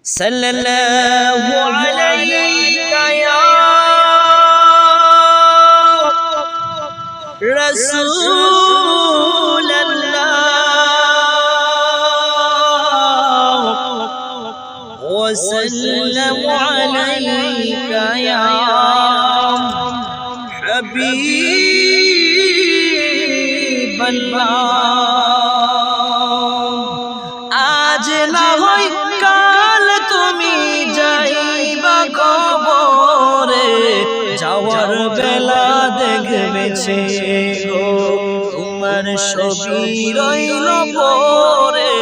সাল্লাল্লাহু আলাইকা ইয়া রাসূলুল্লাহ ওয়া সাল্লামু আলাইকা ইয়া হাবিবাল্লাহ। আজ না হয় কাল তুমি যাইবা কবরে, যাওয়ার বেলা দেখবে গো তোমার ছবি রইল পরে,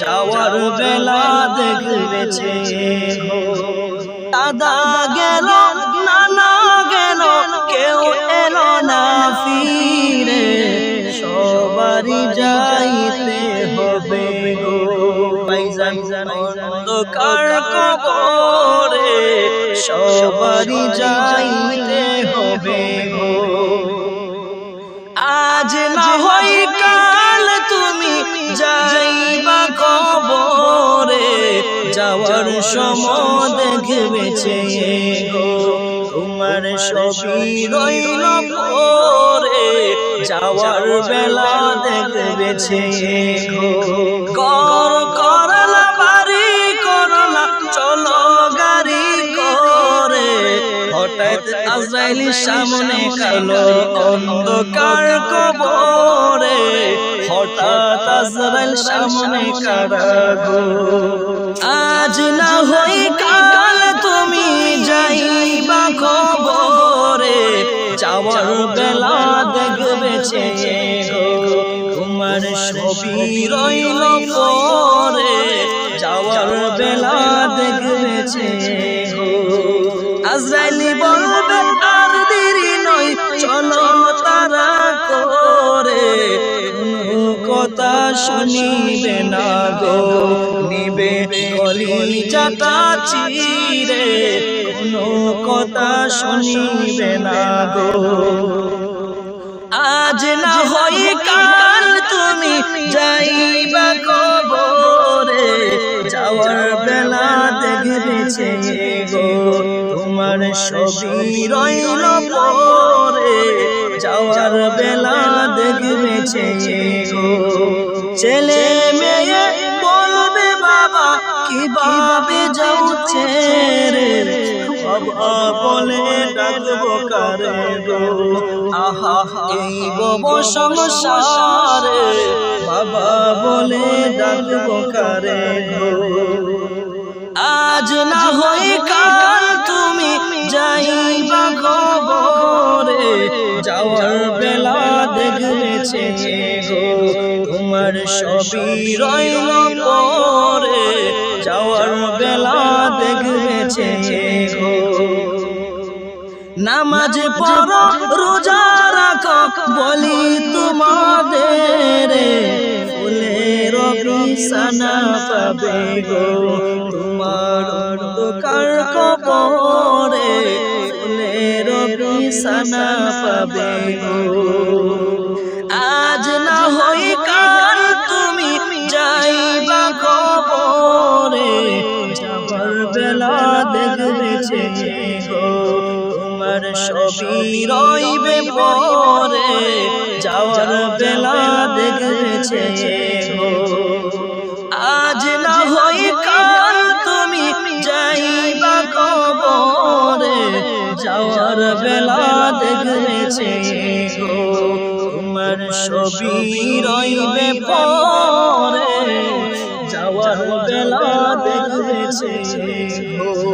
যাওয়ার বেলা দেখবে গো। দাদা গেল নানা গেল কেউ এলো না ফিরে, সবারই যাইতে হবে গো ভাইজান অন্ধকার কবরে, সবারই যাইতে হবে গো। আজ না হয় কাল তুমি যাইবা কবরে, যাওয়ার সময় দেখবে গো তোমার ছবি রইল পরে, যাওয়ার বেলা দেখবে গো। কর করলা বাড়ি করলা চলো গাড়ি করে, হঠাৎ আজরাইল সামনে কালো অন্ধকার কবরে, হঠাৎ আজরাইল সামনে কারা গো। আজ না হয় কাল তুমি যাইবা কবরে, যাওয়ার বেলা দেখবে গো তোমার ছবি রইল পরে, যাওয়ার বেলা দেখবে গো। আজরাইল বলবে আর দেরি নয় চলো তারা করে, কোনো কথা শুনিবে না গো নিবে কলিজাটা চিরে, কোনো কথা শুনিবে না গো। আজ না হয় কাল তুমি যাইবা কবরে, যাওয়ার বেলা দেখবে গো তোমার ছবি রইল পরে, যাওয়ার বেলা দেখবে গো। ছেলে মেয়ে বলবে বাবা কিভাবে যাচ্ছে রে, বাবা বলে ডাকবো কারে গো। আহা এই বব সংসারে, বাবা বলে ডাকবো কারে গো। আজ না হয় কাল তুমি যাইবা কবরে, যাওয়ার বেলা দেখবে গো তোমার ছবি রইল পরে, যাওয়ার বেলা দেখবে গো। নামাজ পড়ো রোজা রাখো বলি তোমাদের, ফুলের বিছানা পাবে গো তোমার অন্ধকার কবরে, ফুলের বিছানা পাবে গো। আজ না হয় কাল তুমি যাইবা কবরে, যাবার বেলা দেখবে গো তোমার ছবি রইবে পরে, যাওয়ার বেলা দেখবে গো। আজ না হয় কাল তুমি যাইবা কবরে, যাওয়ার বেলা দেখবে গো তোমার ছবি রইবে পরে, যাওয়ার বেলা দেখবে গো।